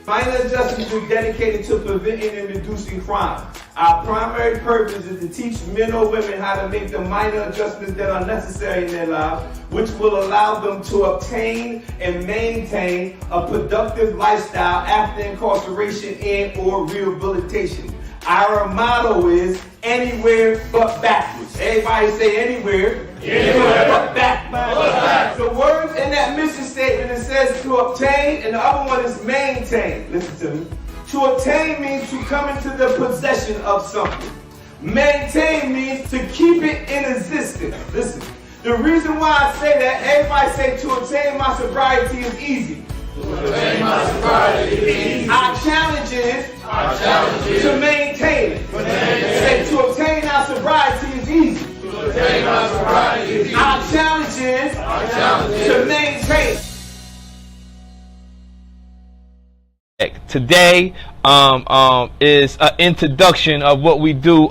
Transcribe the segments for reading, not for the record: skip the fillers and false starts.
Minor adjustments is dedicated to preventing and reducing crime. Our primary purpose is to teach men or women how to make the minor adjustments that are necessary in their lives, which will allow them to obtain and maintain a productive lifestyle after incarceration and or rehabilitation. Our motto is anywhere but backwards. Everybody say anywhere but backwards. The words in that mission statement, it says to obtain, and the other one is maintain. Listen to me. To obtain means to come into the possession of something. Maintain means to keep it in existence. Listen, the reason why I say that, everybody say to obtain my sobriety is easy. To obtain my sobriety is easy. Our challenge is to maintain it. Say to obtain our sobriety is easy. To obtain our sobriety is easy. Our challenge is to maintain it. Today is an introduction of what we do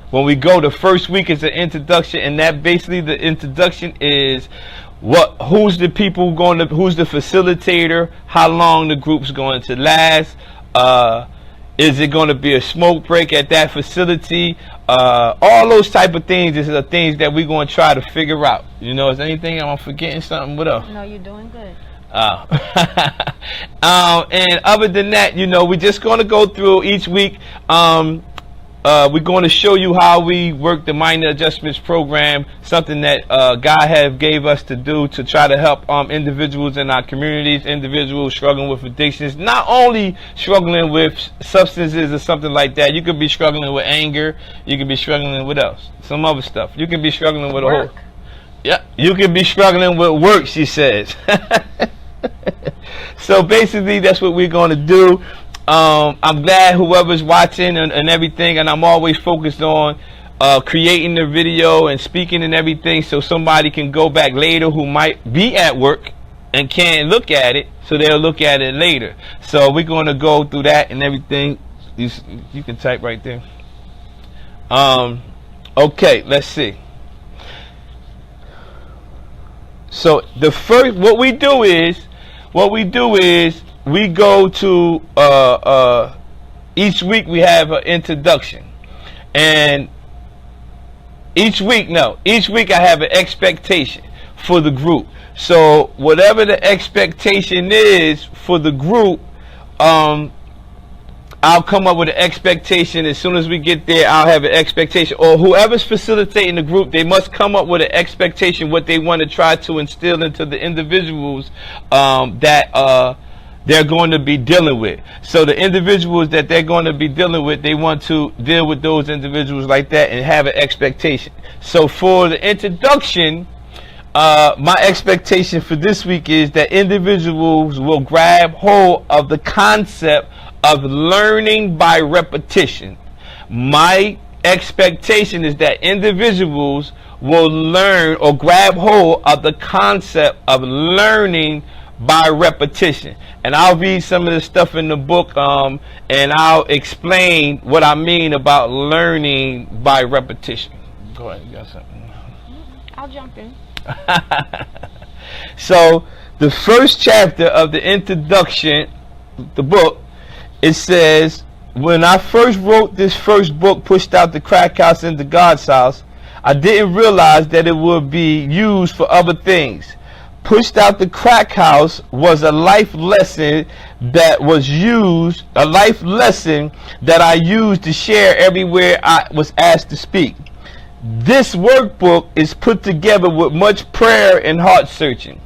when we go. The first week is an introduction, and that basically the introduction is who's the people going to, who's the facilitator, how long the group's going to last, is it going to be a smoke break at that facility, all those type of things is the things that we're going to try to figure out. You know, is anything I'm forgetting something? What else? No, you're doing good. And other than that, you know, we're just going to go through each week. We're going to show you how we work the minor adjustments program, something that God have gave us to do to try to help individuals in our communities, individuals struggling with addictions, not only struggling with substances or something like that. You could be struggling with anger. You could be struggling with else, some other stuff. You could be struggling with work. You could be struggling with work, she says. So basically that's what we're going to do. I'm glad whoever's watching and everything, and I'm always focused on creating the video and speaking and everything so somebody can go back later who might be at work and can't look at it, so they'll look at it later. So we're going to go through that and everything. You can type right there. Okay, let's see. So the first, what we do is we go to each week we have an introduction, and each week I have an expectation for the group. So whatever the expectation is for the group, I'll come up with an expectation. As soon as we get there, I'll have an expectation, or whoever's facilitating the group, they must come up with an expectation what they want to try to instill into the individuals that they're going to be dealing with. So the individuals that they're going to be dealing with, they want to deal with those individuals like that and have an expectation. So for the introduction, my expectation for this week is that individuals will grab hold of the concept of learning by repetition. My expectation is that individuals will learn or grab hold of the concept of learning by repetition. And I'll read some of the stuff in the book, and I'll explain what I mean about learning by repetition. Go ahead, you got something? I'll jump in. So the first chapter of the introduction, the book, it says, when I first wrote this first book, Pushed Out the Crack House into God's House, I didn't realize that it would be used for other things. Pushed Out the Crack House was a life lesson that I used to share everywhere I was asked to speak. This workbook is put together with much prayer and heart searching.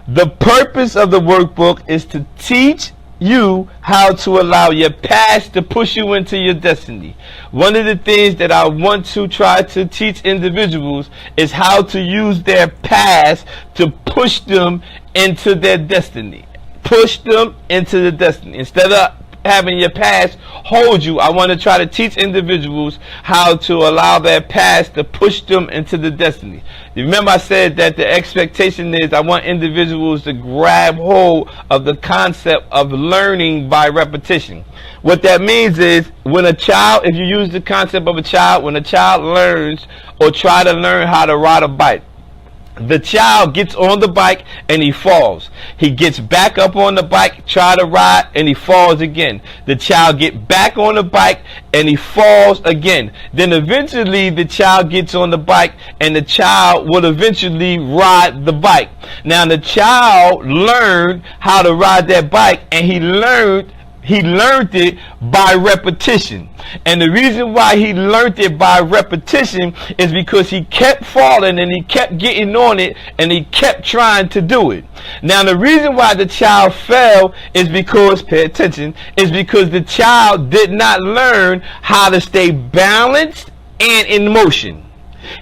The purpose of the workbook is to teach you how to allow your past to push you into your destiny. One of the things that I want to try to teach individuals is how to use their past to push them into their destiny. Push them into the destiny. Instead of having your past hold you, I want to try to teach individuals how to allow their past to push them into the destiny. You remember I said that the expectation is I want individuals to grab hold of the concept of learning by repetition. What that means is when a child, if you use the concept of a child, when a child learns or try to learn how to ride a bike, The child gets on the bike and he falls. He gets back up on the bike, try to ride, and he falls again. The child gets back on the bike and he falls again. Then eventually the child gets on the bike and the child will eventually ride the bike. Now the child learned how to ride that bike, and he learned it by repetition. And the reason why he learned it by repetition is because he kept falling and he kept getting on it and he kept trying to do it. Now the reason why the child fell is because, pay attention, is because the child did not learn how to stay balanced and in motion.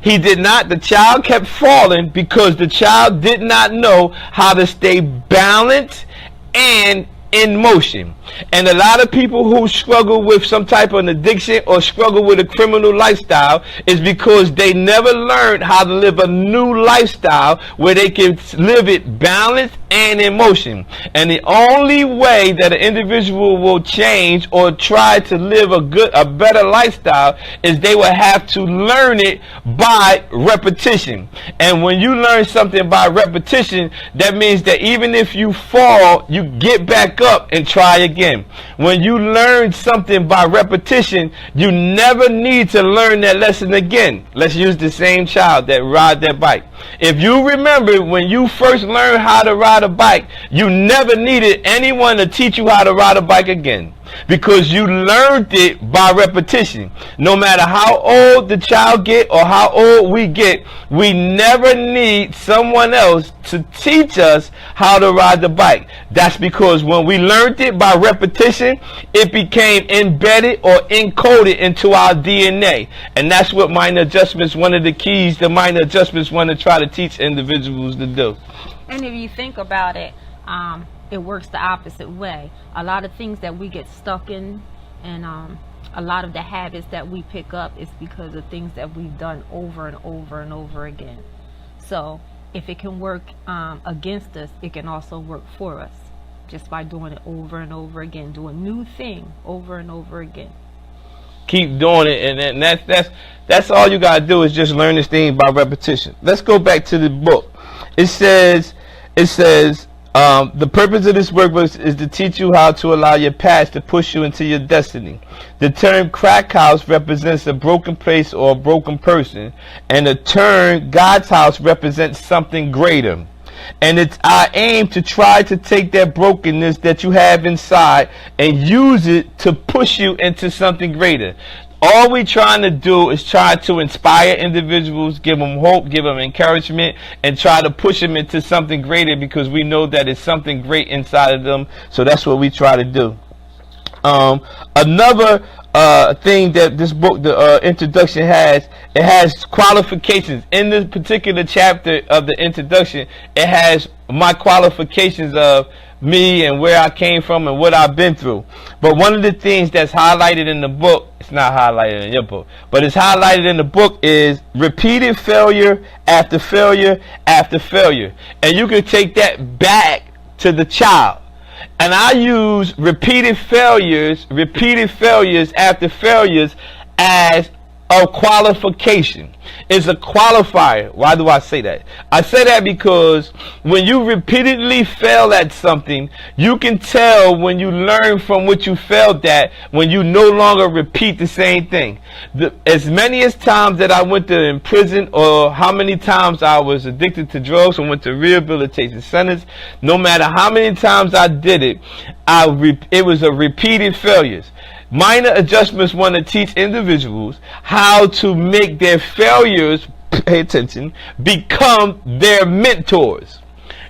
The child kept falling because the child did not know how to stay balanced and in motion. And a lot of people who struggle with some type of addiction or struggle with a criminal lifestyle is because they never learned how to live a new lifestyle where they can live it balanced and in motion. And the only way that an individual will change or try to live a better lifestyle is they will have to learn it by repetition. And when you learn something by repetition, that means that even if you fall, you get back up and try again. When you learn something by repetition, you never need to learn that lesson again. Let's use the same child that ride that bike. If you remember when you first learned how to ride a bike, you never needed anyone to teach you how to ride a bike again, because you learned it by repetition. No matter how old the child get or how old we get, we never need someone else to teach us how to ride the bike. That's because when we learned it by repetition, it became embedded or encoded into our DNA. And that's what minor adjustments, one of the keys the minor adjustments want to try to teach individuals to do. And if you think about it, it works the opposite way. A lot of things that we get stuck in, and a lot of the habits that we pick up, is because of things that we've done over and over and over again. So if it can work against us, it can also work for us, just by doing it over and over again, do a new thing over and over again. Keep doing it, and that's all you gotta do, is just learn this thing by repetition. Let's go back to the book. It says the purpose of this workbook is to teach you how to allow your past to push you into your destiny. The term crack house represents a broken place or a broken person, and the term God's house represents something greater. And it's our aim to try to take that brokenness that you have inside and use it to push you into something greater. All we trying to do is try to inspire individuals, give them hope, give them encouragement, and try to push them into something greater, because we know that it's something great inside of them. So that's what we try to do. Another thing that this book, the introduction has, it has qualifications. In this particular chapter of the introduction, it has my qualifications of me and where I came from and what I've been through. But one of the things that's highlighted in the book, it's not highlighted in your book, but it's highlighted in the book, is repeated failure after failure after failure. And you can take that back to the child. And I use repeated failures after failures as a qualification. It's a qualifier. Why do I say that? I say that because when you repeatedly fail at something, you can tell when you learn from what you failed at, when you no longer repeat the same thing. As many as times that I went to prison, or how many times I was addicted to drugs and went to rehabilitation centers, no matter how many times I did it, it was a repeated failures. Minor adjustments want to teach individuals how to make their failures, pay attention, become their mentors.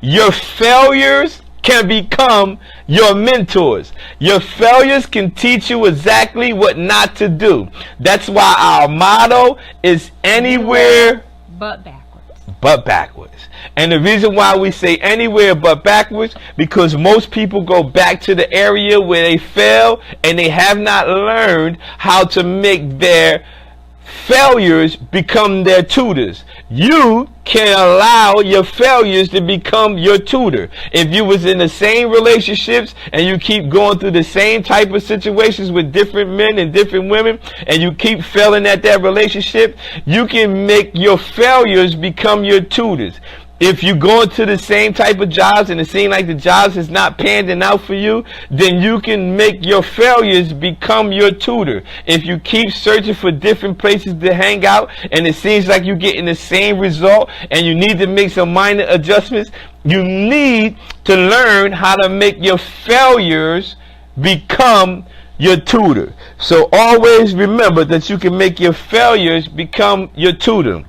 Your failures can become your mentors. Your failures can teach you exactly what not to do. That's why our motto is anywhere but backwards. But backwards. And the reason why we say anywhere but backwards, because most people go back to the area where they fail, and they have not learned how to make their failures become their tutors. You can allow your failures to become your tutor. If you was in the same relationships and you keep going through the same type of situations with different men and different women, and you keep failing at that relationship, you can make your failures become your tutors. If you go into the same type of jobs and it seems like the jobs is not panning out for you, then you can make your failures become your tutor. If you keep searching for different places to hang out and it seems like you're getting the same result and you need to make some minor adjustments, you need to learn how to make your failures become your tutor. So always remember that you can make your failures become your tutor.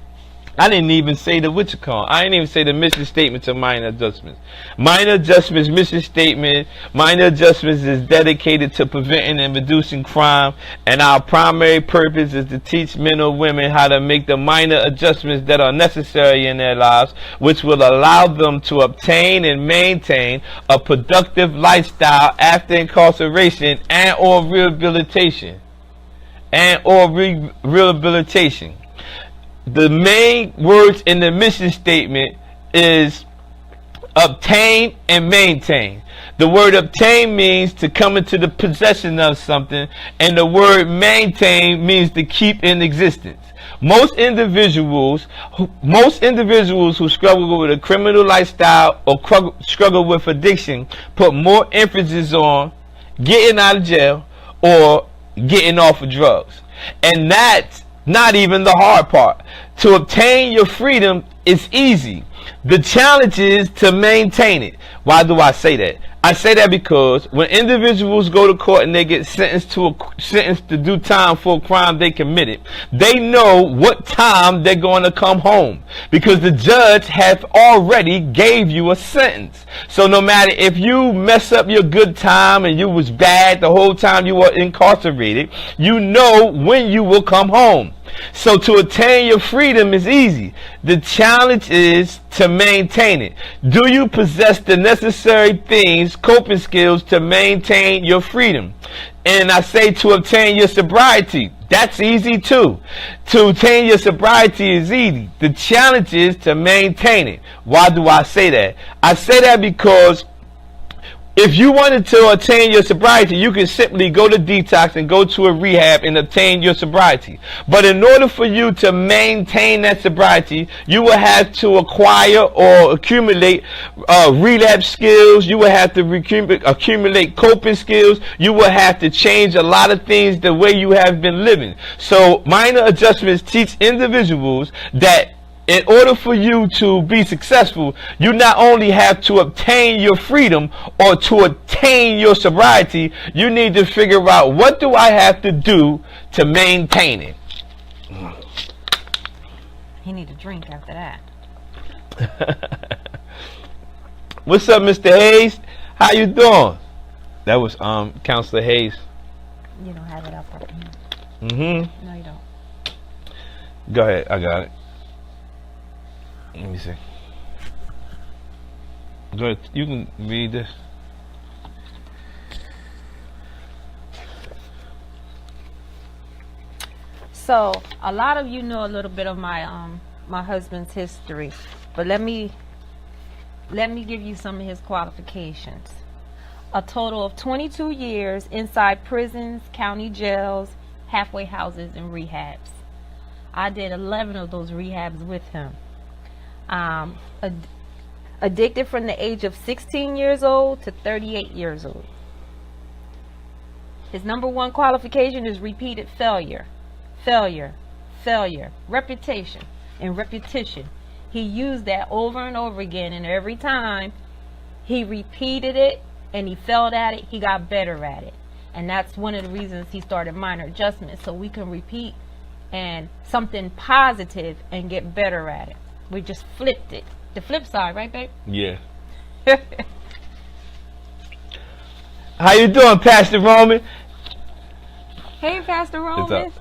I didn't even say the what you call. I didn't even say the mission statement to minor adjustments. Minor adjustments, mission statement. Minor adjustments is dedicated to preventing and reducing crime, and our primary purpose is to teach men or women how to make the minor adjustments that are necessary in their lives, which will allow them to obtain and maintain a productive lifestyle after incarceration and or rehabilitation. The main words in the mission statement is obtain and maintain. The word obtain means to come into the possession of something, and the word maintain means to keep in existence. Most individuals who struggle with a criminal lifestyle or struggle with addiction put more emphasis on getting out of jail or getting off of drugs. And that's not even the hard part. To obtain your freedom is easy. The challenge is to maintain it. Why do I say that? I say that because when individuals go to court and they get sentenced to do time for a crime they committed, they know what time they're going to come home because the judge has already gave you a sentence. So no matter if you mess up your good time and you was bad the whole time you were incarcerated, you know when you will come home. So to attain your freedom is easy. The challenge is to maintain it. Do you possess the necessary things, coping skills to maintain your freedom? And I say to obtain your sobriety. That's easy too. To attain your sobriety is easy. The challenge is to maintain it. Why do I say that? I say that because if you wanted to attain your sobriety, you can simply go to detox and go to a rehab and obtain your sobriety. But in order for you to maintain that sobriety, you will have to acquire or accumulate relapse skills. You will have to accumulate coping skills. You will have to change a lot of things the way you have been living. So minor adjustments teach individuals that in order for you to be successful, you not only have to obtain your freedom or to attain your sobriety, you need to figure out what do I have to do to maintain it. He need a drink after that. What's up, Mr. Hayes? How you doing? That was Counselor Hayes. You don't have it up here. Mm-hmm. No, you don't. Go ahead, I got it. Let me see. Go ahead. You can read this. So a lot of you know a little bit of my my husband's history, but let me give you some of his qualifications. A total of 22 years inside prisons, county jails, halfway houses, and rehabs. I did 11 of those rehabs with him. Addicted from the age of 16 years old to 38 years old. His number one qualification is repeated failure. Reputation and repetition. He used that over and over again, and every time he repeated it and he failed at it, he got better at it. And that's one of the reasons he started minor adjustments, so we can repeat and something positive and get better at it. We just flipped it. The flip side, right, babe? Yeah. How you doing, Pastor Roman? Hey, Pastor Roman.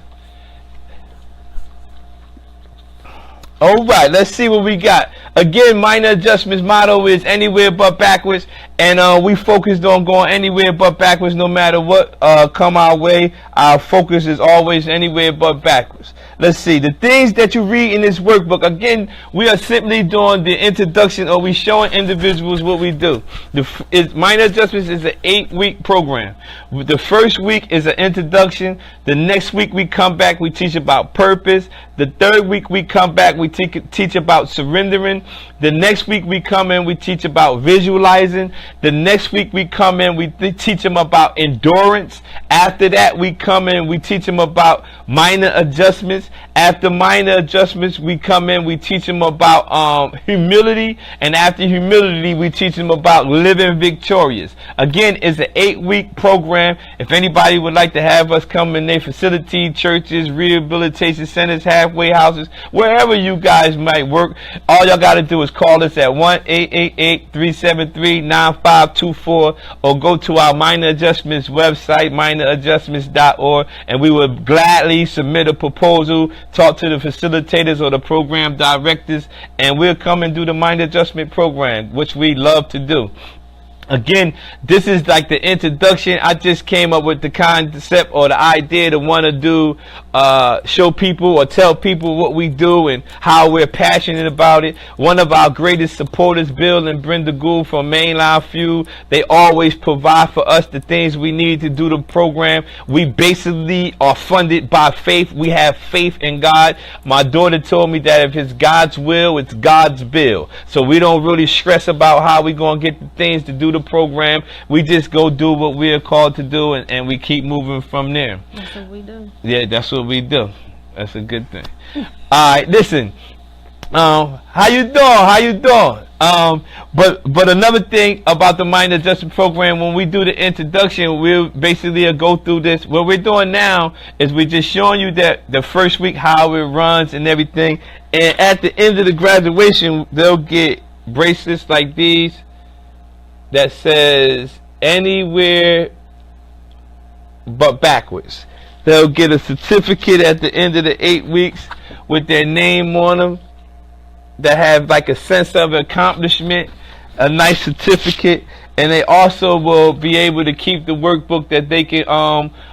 All right, let's see what we got. Again, minor adjustments motto is anywhere but backwards, and we focused on going anywhere but backwards no matter what come our way. Our focus is always anywhere but backwards. let's see, the things that you read in this workbook. Again, we are simply doing the introduction, or we showing individuals what we do. Minor Adjustments is an 8-week program. The first week is an introduction. The next week we come back, we teach about purpose. The third week we come back, we teach about surrendering. The next week we come in, we teach about visualizing. The next week we come in, we teach them about endurance. After that we come in, we teach them about minor adjustments. After minor adjustments, we come in, we teach them about humility. And after humility, we teach them about living victorious. Again, it's an 8-week program. If anybody would like to have us come in their facility, churches, rehabilitation centers, halfway houses, wherever you guys might work, all y'all got to do is call us at 1-888-373-9524 or go to our Minor Adjustments website, minoradjustments.org, and we will gladly submit a proposal, talk to the facilitators or the program directors, and we'll come and do the Minor Adjustment program, which we love to do. Again, this is like the introduction. I just came up with the concept or the idea to want to do, show people or tell people what we do and how we're passionate about it. One of our greatest supporters, Bill and Brenda Gould from Mainline Fuel, they always provide for us the things we need to do the program. We basically are funded by faith. We have faith in God. My daughter told me that if it's God's will, it's God's bill. So we don't really stress about how we're going to get the things to do the program. We just go do what we are called to do, and we keep moving from there. That's what we do. Yeah, that's what we do. That's a good thing. All right, listen. How you doing? How you doing? But another thing about the Minor Adjustment program, when we do the introduction, we'll basically go through this. What we're doing now is we're just showing you that the first week, how it runs and everything. And at the end of the graduation, they'll get bracelets like these that says anywhere but backwards. They'll get a certificate at the end of the 8 weeks with their name on them that have like a sense of accomplishment, a nice certificate, and they also will be able to keep the workbook that they can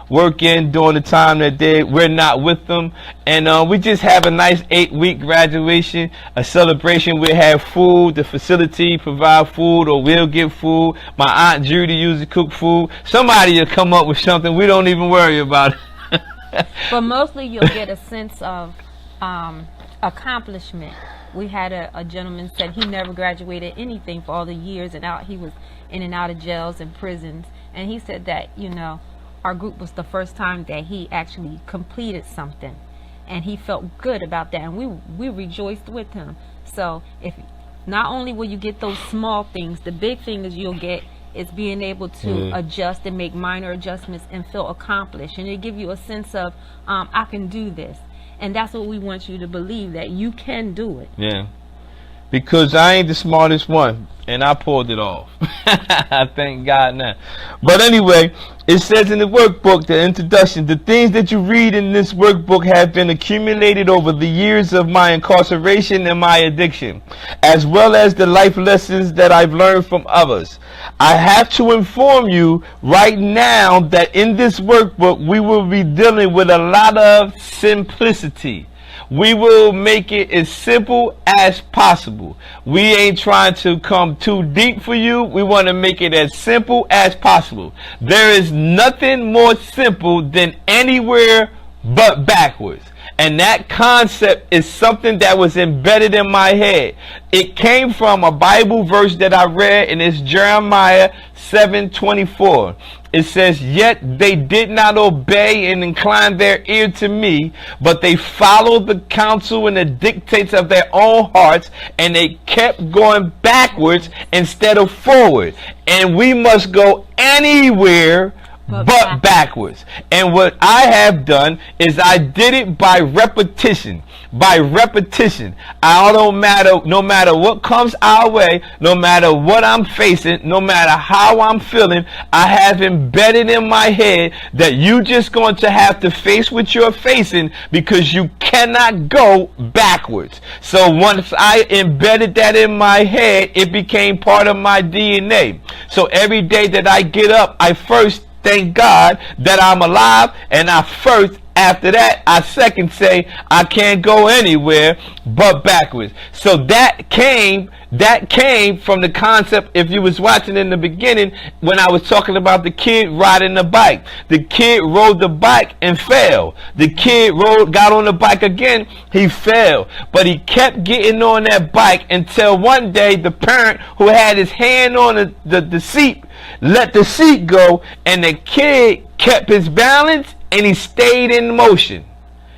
work in during the time that we're not with them. And we just have a nice 8-week graduation, a celebration. We'll have food. The facility provide food, or we'll get food. My Aunt Judy usually cook food. Somebody will come up with something. We don't even worry about it. But mostly you'll get a sense of accomplishment. We had a gentleman said he never graduated anything for all the years, and he was in and out of jails and prisons, and he said that, you know, our group was the first time that he actually completed something, and he felt good about that, and we rejoiced with him. So if not only will you get those small things, the big thing is you'll get is being able to adjust and make minor adjustments and feel accomplished, and it give you a sense of I can do this. And that's what we want you to believe, that you can do it. Yeah. Because I ain't the smartest one, and I pulled it off. I thank God now. But anyway, it says in the workbook, the introduction, the things that you read in this workbook have been accumulated over the years of my incarceration and my addiction, as well as the life lessons that I've learned from others. I have to inform you right now that in this workbook, we will be dealing with a lot of simplicity. We will make it as simple as possible. We ain't trying to come too deep for you. We want to make it as simple as possible. There is nothing more simple than anywhere but backwards. And that concept is something that was embedded in my head. It came from a Bible verse that I read, and it's Jeremiah 7:24. It says, "Yet they did not obey and incline their ear to me, but they followed the counsel and the dictates of their own hearts, and they kept going backwards instead of forward." And we must go anywhere but backwards. And what I have done is I did it by repetition. By repetition. No matter what comes our way, no matter what I'm facing, no matter how I'm feeling, I have embedded in my head that you just going to have to face what you're facing, because you cannot go backwards. So once I embedded that in my head, it became part of my DNA. So every day that I get up, I first thank God that I'm alive, and I first After that, I second say I can't go anywhere but backwards. So that came from the concept, if you was watching in the beginning, when I was talking about the kid riding the bike. The kid rode the bike and fell. The kid got on the bike again, he fell. But he kept getting on that bike until one day the parent who had his hand on the seat let the seat go, and the kid kept his balance and he stayed in motion.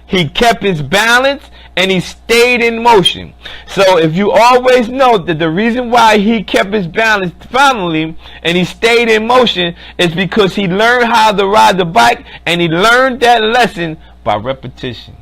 He kept his balance and he stayed in motion. So if you always know that the reason why he kept his balance finally and he stayed in motion is because he learned how to ride the bike, and he learned that lesson by repetition.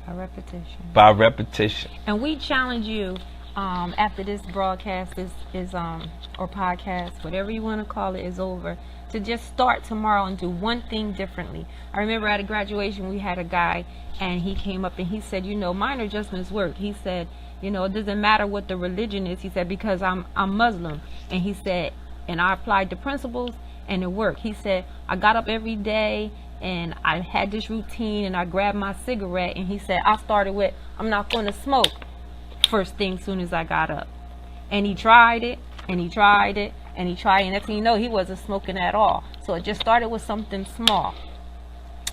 By repetition. By repetition. And we challenge you, after this broadcast is or podcast, whatever you want to call it, is over, to just start tomorrow and do one thing differently. I remember at a graduation we had a guy, and he came up and he said, minor adjustments work. He said, it doesn't matter what the religion is. He said, because I'm Muslim. And he said, and I applied the principles and it worked. He said, I got up every day and I had this routine, and I grabbed my cigarette, and he said, I started with, I'm not going to smoke first thing soon as I got up. And he tried it, and he tried it, and he tried it, and next thing you know, he wasn't smoking at all. So it just started with something small.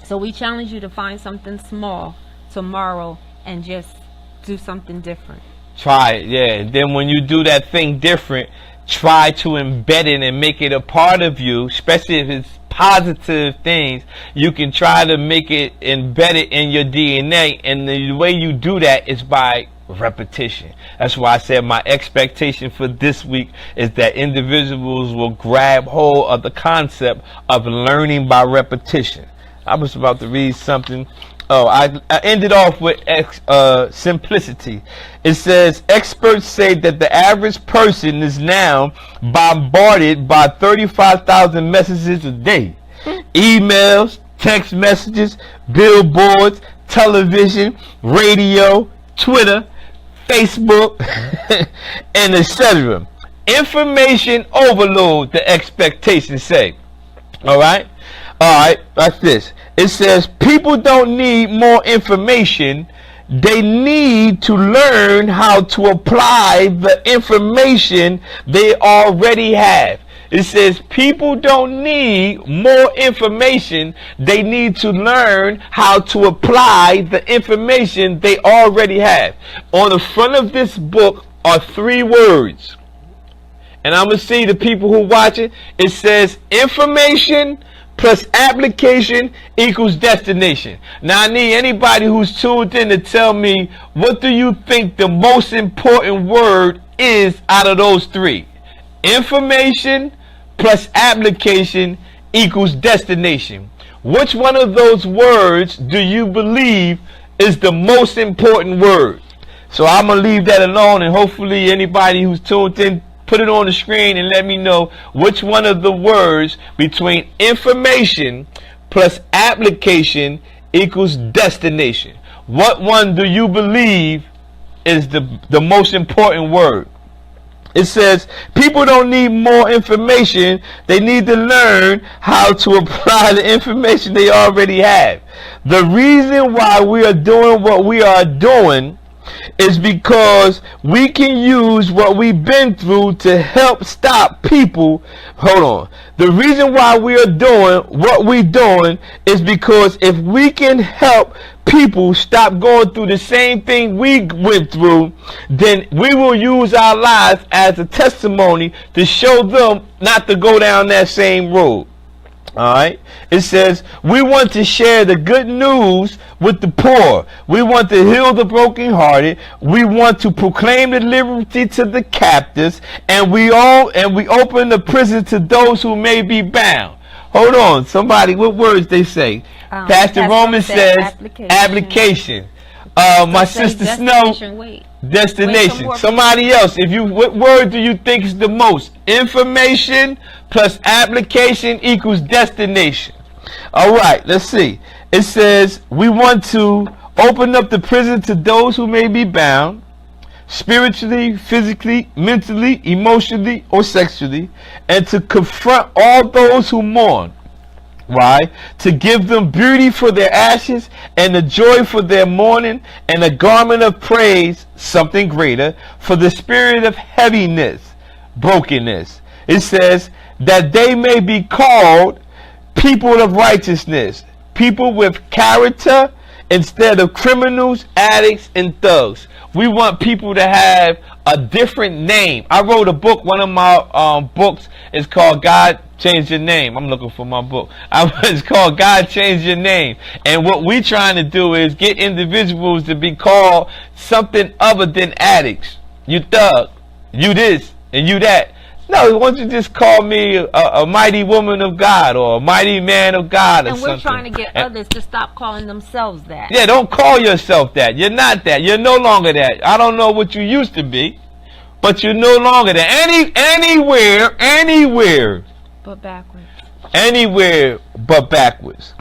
So we challenge you to find something small tomorrow and just do something different. Try it, yeah. And then when you do that thing different, try to embed it and make it a part of you, especially if it's positive things. You can try to make it embedded in your DNA, and the way you do that is by repetition. That's why I said my expectation for this week is that individuals will grab hold of the concept of learning by repetition. I was about to read something. I ended off with simplicity. It says, experts say that the average person is now bombarded by 35,000 messages a day. Emails, text messages, billboards, television, radio, Twitter, Facebook, and etc. Information overload, the expectations say. Alright, like this. It says people don't need more information. They need to learn how to apply the information they already have. It says people don't need more information. They need to learn how to apply the information they already have. On the front of this book are 3 words. And I'm going to see the people who watch it. It says information plus application equals destination. Now I need anybody who's tuned in to tell me, what do you think the most important word is out of those 3? Information plus application equals destination. Which one of those words do you believe is the most important word? So I'm going to leave that alone, and hopefully anybody who's tuned in, put it on the screen and let me know which one of the words between information plus application equals destination. What one do you believe is the most important word? It says people don't need more information. They need to learn how to apply the information they already have. The reason why we are doing what we are doing is because we can use what we've been through to help stop people. Hold on. The reason why we are doing what we're doing is because if we can help people stop going through the same thing we went through, then we will use our lives as a testimony to show them not to go down that same road. Alright, it says we want to share the good news with the poor. We want to heal the brokenhearted. We want to proclaim the liberty to the captives, and we open the prison to those who may be bound. Hold on, somebody, what words they say? Pastor Roman says application. My sister Snow, destination. Somebody else, what word do you think is the most? Information plus application equals destination. Alright, let's see. It says we want to open up the prison to those who may be bound, spiritually, physically, mentally, emotionally, or sexually, and to confront all those who mourn. Why? To give them beauty for their ashes, and the joy for their mourning, and a garment of praise, something greater, for the spirit of heaviness, brokenness. It says that they may be called people of righteousness, people with character, instead of criminals, addicts, and thugs. We want people to have a different name. I wrote a book. One of my books is called God Change Your Name. I'm looking for my book. It's called God Change Your Name. And what we're trying to do is get individuals to be called something other than addicts. You thug, you this, and you that. No, why don't you just call me a mighty woman of God or a mighty man of God or something. And we're trying to get others to stop calling themselves that. Yeah, don't call yourself that. You're not that. You're no longer that. I don't know what you used to be, but you're no longer that. Anywhere. But backwards. Anywhere but backwards.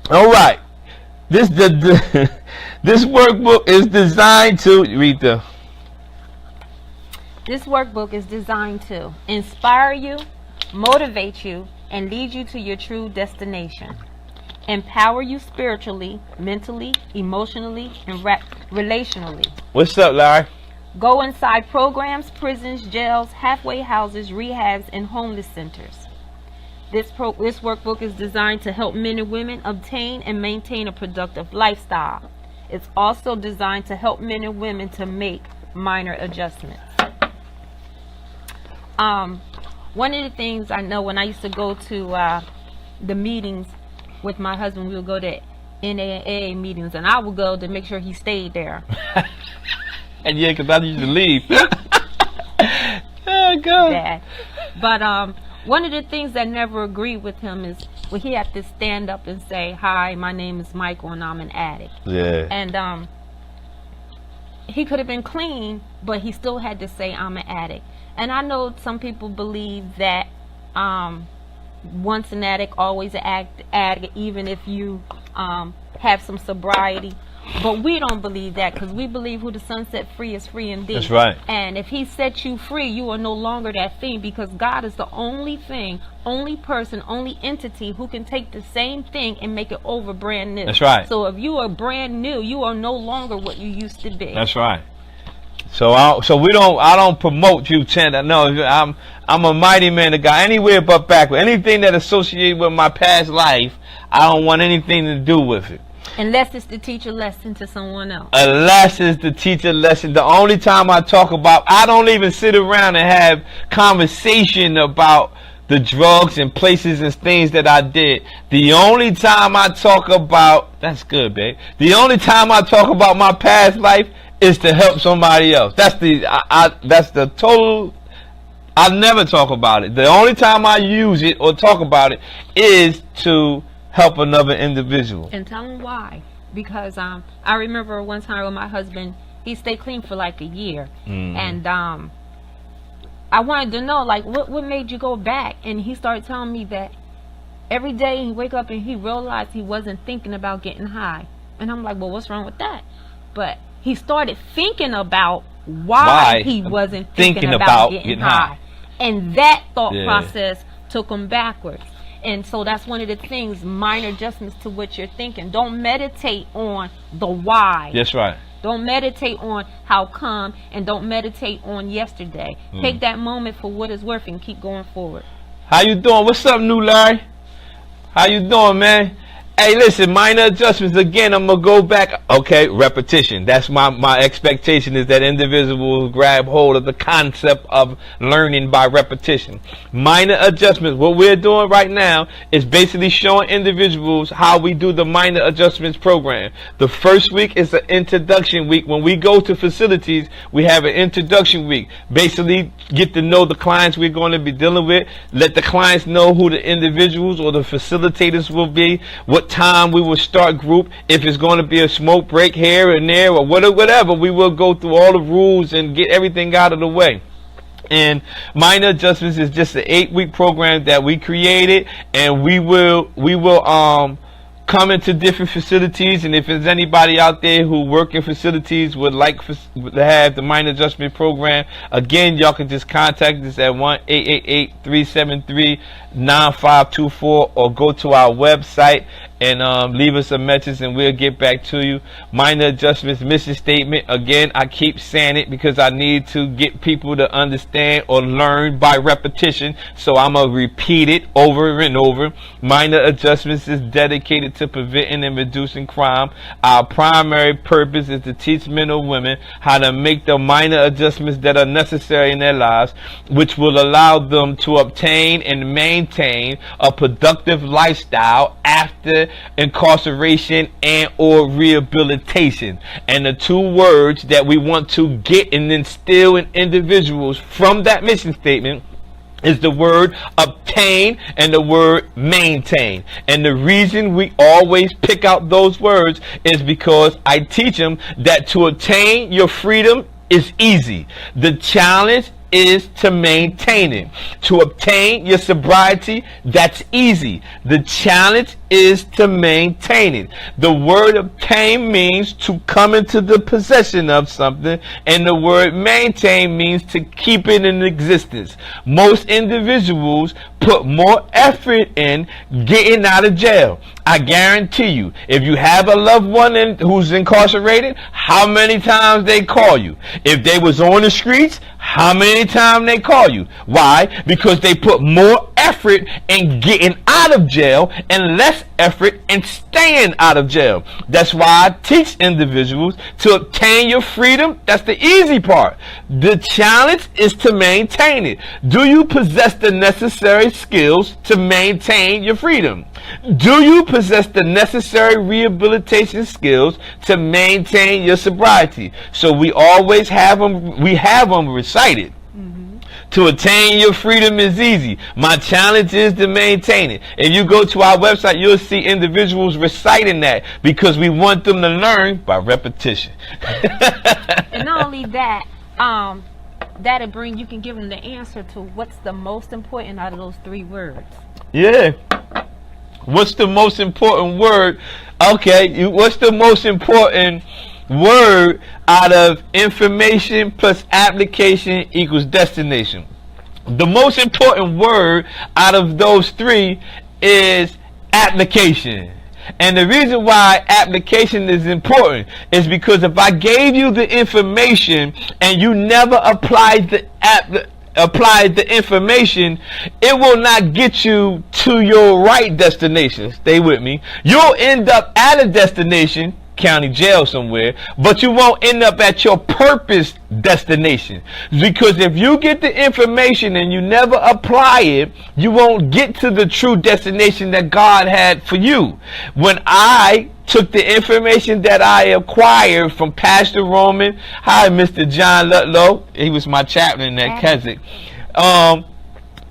All right. This workbook is designed to read the. This workbook is designed to inspire you, motivate you, and lead you to your true destination. Empower you spiritually, mentally, emotionally, and relationally. What's up, Larry? Go inside programs, prisons, jails, halfway houses, rehabs, and homeless centers. This workbook is designed to help men and women obtain and maintain a productive lifestyle. It's also designed to help men and women to make minor adjustments. One of the things I know, when I used to go to the meetings with my husband, we would go to NAA meetings, and I would go to make sure he stayed there. And yeah, because I used to leave. Oh, God. Bad. But one of the things that never agreed with him is when he had to stand up and say, "Hi, my name is Michael, and I'm an addict." Yeah. And he could have been clean, but he still had to say, "I'm an addict." And I know some people believe that once an addict, always an addict, even if you have some sobriety. But we don't believe that, because we believe who the Son set free is free indeed. That's right. And if he set you free, you are no longer that thing, because God is the only thing, only person, only entity who can take the same thing and make it over brand new. That's right. So if you are brand new, you are no longer what you used to be. That's right. So I don't promote you, Chen. No, I'm a mighty man of God. Anywhere but backward. Anything that associated with my past life, I don't want anything to do with it. Unless it's to teach a lesson to someone else. Unless it's to teach a lesson. The only time I talk about, I don't even sit around and have conversation about the drugs and places and things that I did. The only time I talk about, that's good, babe. The only time I talk about my past life is to help somebody else. That's the total. I never talk about it. The only time I use it or talk about it is to help another individual. And tell them why. Because I remember one time with my husband, he stayed clean for like a year. And I wanted to know, like, what made you go back? And he started telling me that every day he wake up and he realized he wasn't thinking about getting high. And I'm like, well, what's wrong with that? But he started thinking about why he wasn't thinking about getting high. And that thought process took him backwards. And so that's one of the things, minor adjustments to what you're thinking. Don't meditate on the why. That's right. Don't meditate on how come, and don't meditate on yesterday. Take that moment for what it's worth and keep going forward. How you doing? What's up, new Larry? How you doing, man? Hey, listen, minor adjustments. Again, I'm going to go back. Okay, repetition. That's my expectation, is that individuals will grab hold of the concept of learning by repetition. Minor adjustments. What we're doing right now is basically showing individuals how we do the minor adjustments program. The first week is an introduction week. When we go to facilities, we have an introduction week. Basically, get to know the clients we're going to be dealing with. Let the clients know who the individuals or the facilitators will be. What time we will start group. If it's going to be a smoke break here and there or whatever, we will go through all the rules and get everything out of the way. And minor adjustments is just an 8-week program that we created, and we will come into different facilities, and if there's anybody out there who work in facilities would like to have the minor adjustment program, again, y'all can just contact us at 1-888-373-9524 or go to our website and leave us a message and we'll get back to you. Minor adjustments mission statement. Again, I keep saying it because I need to get people to understand or learn by repetition. So I'm going to repeat it over and over. Minor adjustments is dedicated to preventing and reducing crime. Our primary purpose is to teach men or women how to make the minor adjustments that are necessary in their lives, which will allow them to obtain and maintain a productive lifestyle after incarceration and or rehabilitation. And the two words that we want to get and instill in individuals from that mission statement is the word obtain and the word maintain. And the reason we always pick out those words is because I teach them that to obtain your freedom is easy. The challenge is to maintain it. To obtain your sobriety, that's easy. The challenge is to maintain it. The word obtain means to come into the possession of something, and the word maintain means to keep it in existence. Most individuals put more effort in getting out of jail. I guarantee you, if you have a loved one who's incarcerated, how many times they call you? If they was on the streets, how many times they call you? Why? Because they put more effort in getting out of jail and less effort in staying out of jail. That's why I teach individuals to obtain your freedom. That's the easy part. The challenge is to maintain it. Do you possess the necessary skills to maintain your freedom? Do you possess the necessary rehabilitation skills to maintain your sobriety? So we always have them, recited. To attain your freedom is easy. My challenge is to maintain it. If you go to our website, you'll see individuals reciting that because we want them to learn by repetition. And not only that, you can give them the answer to what's the most important out of those three words. Yeah. What's the most important word? Okay, what's the most important word out of information plus application equals destination? The most important word out of those three is application. And the reason why application is important is because if I gave you the information and you never applied the information, it will not get you to your right destination. Stay with me. You'll end up at a destination, county jail somewhere, but you won't end up at your purpose destination. Because if you get the information and you never apply it, you won't get to the true destination that God had for you. When I took the information that I acquired from Pastor Roman, hi Mr. John Lutlow, he was my chaplain at Keswick,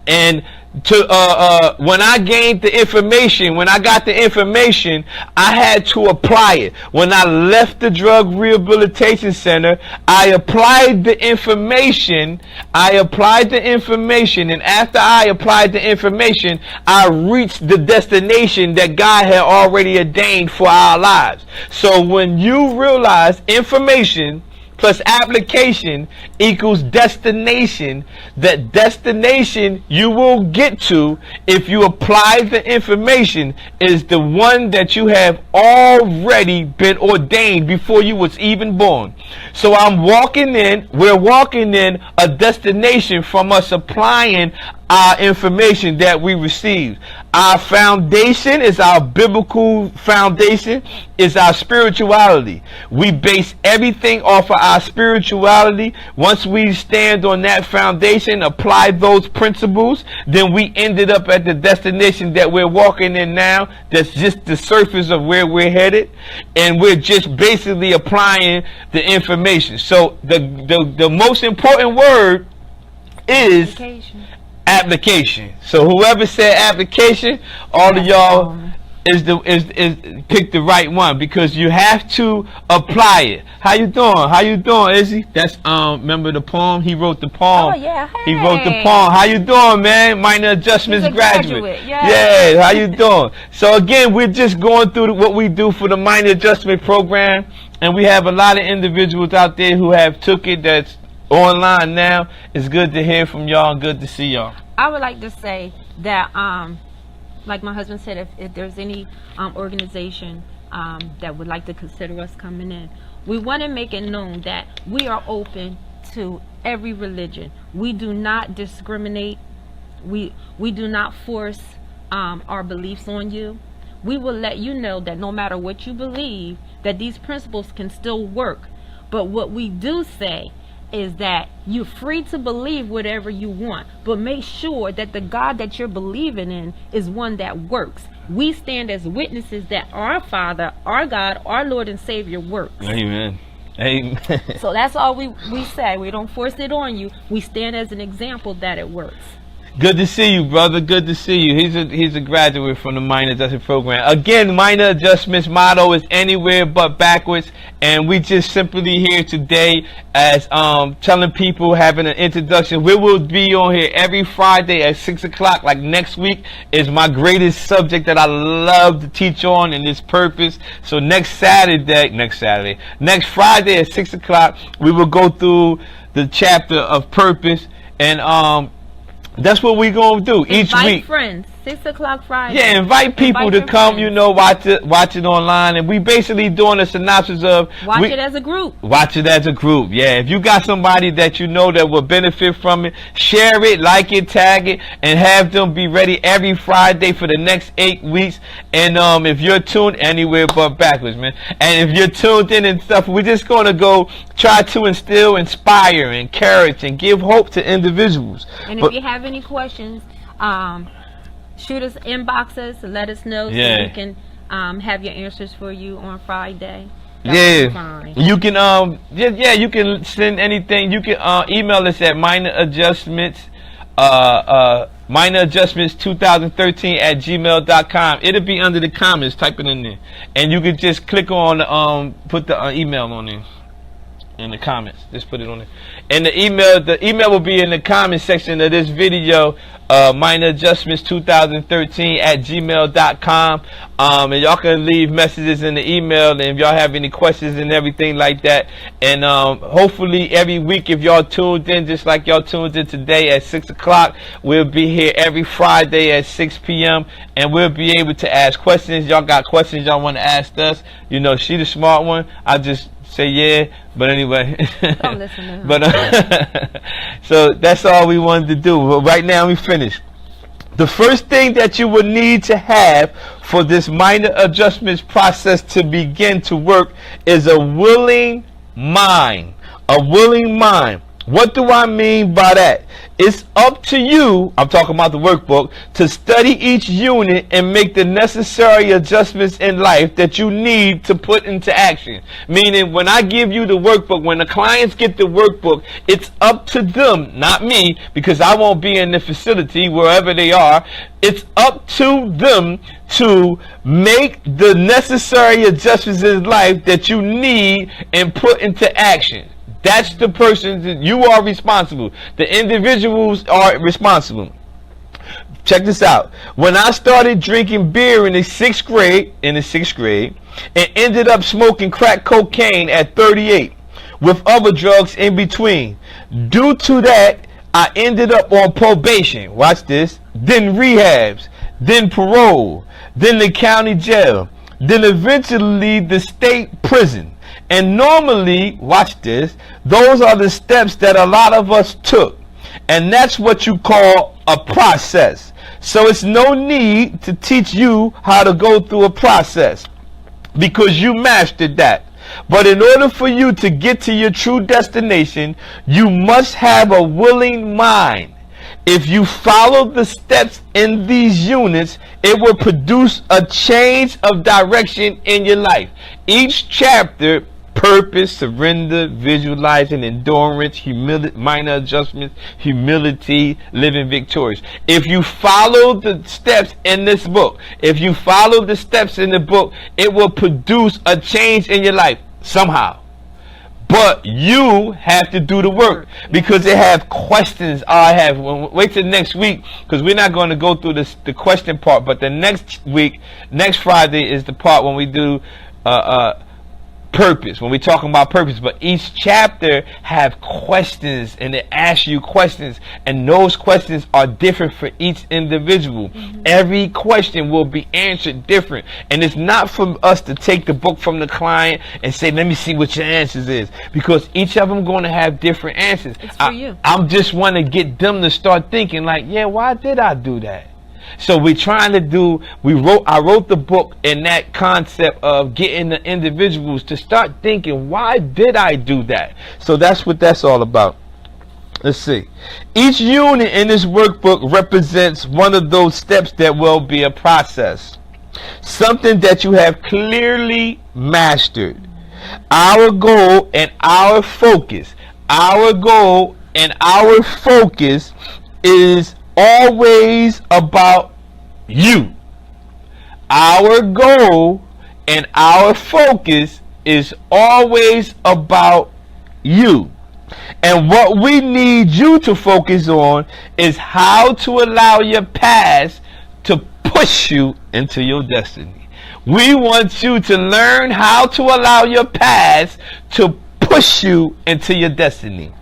and when I gained the information, when I got the information, I had to apply it. When I left the drug rehabilitation center, I applied the information, and after I applied the information, I reached the destination that God had already ordained for our lives. So when you realize information plus application equals destination, that destination you will get to if you apply the information is the one that you have already been ordained before you was even born. So we're walking in a destination from us applying our information that we received. Our foundation is our biblical foundation, is our spirituality. We base everything off of our spirituality. Once we stand on that foundation, apply those principles, then we ended up at the destination that we're walking in now. That's just the surface of where we're headed, and we're just basically applying the information. So the most important word is application. So whoever said application, all of y'all is pick the right one, because you have to apply it. How you doing? How you doing, Izzy? That's remember the poem? He wrote the poem. Oh yeah, hey. He wrote the poem. How you doing, man? Minor adjustments He's a graduate. Yeah. How you doing? So again, we're just going through what we do for the minor adjustment program, and we have a lot of individuals out there who have took it that's online now. It's good to hear from y'all and good to see y'all. I would like to say that like my husband said, if there's any organization that would like to consider us coming in, we want to make it known that we are open to every religion. We do not discriminate. We do not force our beliefs on you. We will let you know that no matter what you believe, that these principles can still work. But what we do say is that you're free to believe whatever you want, but make sure that the God that you're believing in is one that works. We stand as witnesses that our Father, our God, our Lord and Savior works. Amen. Amen. So that's all we say. We don't force it on you. We stand as an example that it works. Good to see you, brother. Good to see you. He's a graduate from the minor adjustment program. Again, minor adjustments motto is anywhere but backwards, and we just simply here today as telling people, having an introduction. We will be on here every Friday at 6 o'clock. Like next week is my greatest subject that I love to teach on, and its purpose. So next Friday at 6 o'clock, we will go through the chapter of purpose, and that's what we're going to do each week. Invite friends. 6 o'clock Friday. Yeah, invite people to come, friends. Watch it online. And we basically doing a synopsis of... Watch it as a group. Watch it as a group, yeah. If you got somebody that you know that will benefit from it, share it, like it, tag it, and have them be ready every Friday for the next 8 weeks. And if you're tuned anywhere but backwards, man. And if you're tuned in and stuff, we're just going to go try to instill, inspire, encourage, and give hope to individuals. And if you have any questions... shoot us inboxes, let us know so we can have your answers for you on Friday. You can you can send anything. You can email us at mineradjustments2013@gmail.com. It'll be under the comments. Type it in there, and you can just click on put the email on there. In the comments, just put it on there. And the email will be in the comment section of this video. mineradjustments2013@gmail.com. And y'all can leave messages in the email, and if y'all have any questions and everything like that. And hopefully every week, if y'all tuned in, just like y'all tuned in today at 6 o'clock, we'll be here every Friday at 6 p.m. and we'll be able to ask questions. Y'all got questions y'all want to ask us? You know, she the smart one. I just say yeah, but anyway. Don't listen to him. But so that's all we wanted to do. But right now we finished. The first thing that you will need to have for this minor adjustments process to begin to work is a willing mind. A willing mind. What do I mean by that? It's up to you, I'm talking about the workbook, to study each unit and make the necessary adjustments in life that you need to put into action. Meaning, when I give you the workbook, when the clients get the workbook, it's up to them, not me, because I won't be in the facility wherever they are. It's up to them to make the necessary adjustments in life that you need and put into action. That's the person that you are responsible. The individuals are responsible. Check this out. When I started drinking beer in the sixth grade, and ended up smoking crack cocaine at 38, with other drugs in between. Due to that, I ended up on probation. Watch this. Then rehabs, then parole, then the county jail, then eventually the state prison. And normally, watch this, those are the steps that a lot of us took. And that's what you call a process. So it's no need to teach you how to go through a process, because you mastered that. But in order for you to get to your true destination, you must have a willing mind. If you follow the steps in these units, it will produce a change of direction in your life. Each chapter purpose, surrender, visualizing, endurance, minor adjustments, humility, living victorious. If you follow the steps in this book, it will produce a change in your life somehow. But you have to do the work, because they have questions. Wait till next week, because we're not going to go through the question part. But the next Friday is the part when we do purpose, when we're talking about purpose. But each chapter have questions, and they ask you questions, and those questions are different for each individual. Every question will be answered different, and it's not for us to take the book from the client and say, let me see what your answers is, because each of them going to have different answers. It's for you. I'm just want to get them to start thinking like, yeah, why did I do that? So we're trying to do, I wrote the book in that concept of getting the individuals to start thinking, why did I do that? So that's what that's all about. Let's see. Each unit in this workbook represents one of those steps that will be a process. Something that you have clearly mastered. Our goal and our focus is always about you. Our goal and our focus is always about you. And what we need you to focus on is how to allow your past to push you into your destiny. We want you to learn how to allow your past to push you into your destiny.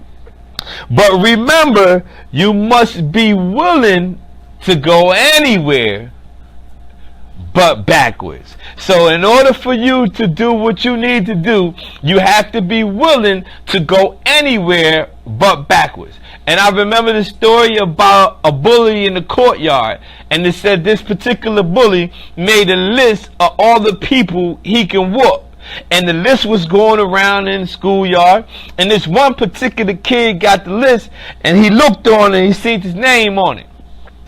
But remember, you must be willing to go anywhere but backwards. So in order for you to do what you need to do, you have to be willing to go anywhere but backwards. And I remember the story about a bully in the courtyard, and it said this particular bully made a list of all the people he can whoop. And the list was going around in the schoolyard, and this one particular kid got the list, and he looked on it and he seen his name on it.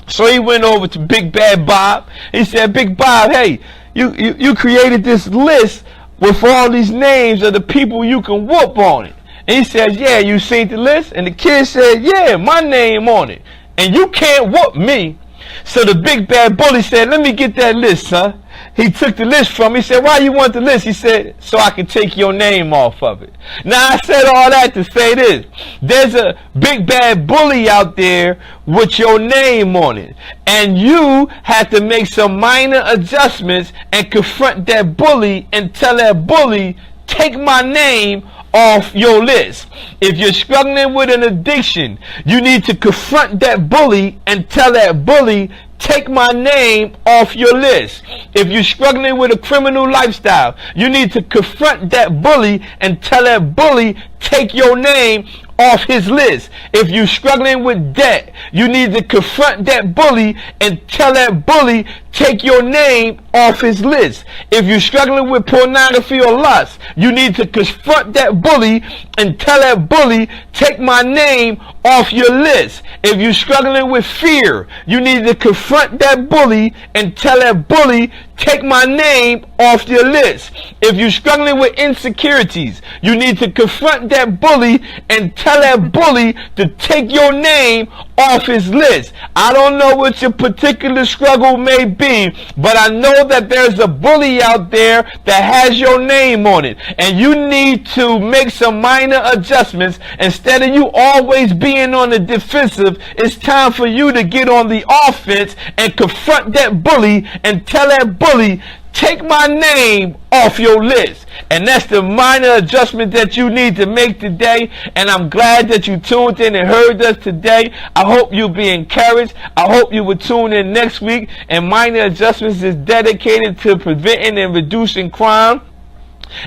So he went over to Big Bad Bob. He said, Big Bob, hey, you created this list with all these names of the people you can whoop on it. And he said, yeah, you seen the list? And the kid said, yeah, my name on it, and you can't whoop me. So the big bad bully said, let me get that list, son. He took the list from me. He said, why you want the list? He said, so I can take your name off of it. Now, I said all that to say this. There's a big bad bully out there with your name on it. And you have to make some minor adjustments and confront that bully and tell that bully, take my name off your list. If you're struggling with an addiction, you need to confront that bully and tell that bully, take my name off your list. If you're struggling with a criminal lifestyle, you need to confront that bully and tell that bully, take your name off his list. If you're struggling with debt, you need to confront that bully and tell that bully, take your name off his list. If you're struggling with pornography or lust, you need to confront that bully and tell that bully, take my name off your list. If you're struggling with fear, you need to confront that bully and tell that bully, take my name off your list. If you're struggling with insecurities, you need to confront that bully and tell that bully to take your name off his list. I don't know what your particular struggle may be, but I know that there's a bully out there that has your name on it, and you need to make some minor adjustments. Instead of you always being on the defensive, it's time for you to get on the offense and confront that bully and tell that bully, take my name off your list. And that's the minor adjustment that you need to make today. And I'm glad that you tuned in and heard us today. I hope you'll be encouraged. I hope you will tune in next week. And minor adjustments is dedicated to preventing and reducing crime.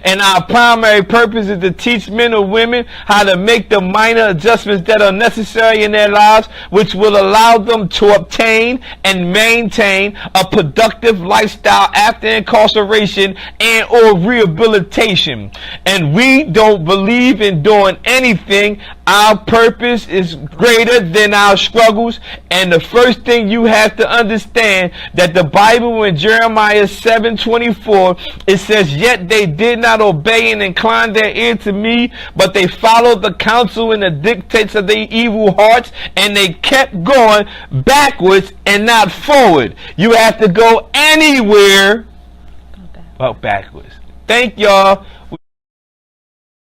And our primary purpose is to teach men or women how to make the minor adjustments that are necessary in their lives, which will allow them to obtain and maintain a productive lifestyle after incarceration and or rehabilitation. And we don't believe in doing anything. Our purpose is greater than our struggles. And the first thing you have to understand, that the Bible in Jeremiah 7:24, it says, yet they did did not obey and incline their ear to me, but they followed the counsel and the dictates of their evil hearts, and they kept going backwards and not forward. You have to go anywhere but backwards. Thank y'all.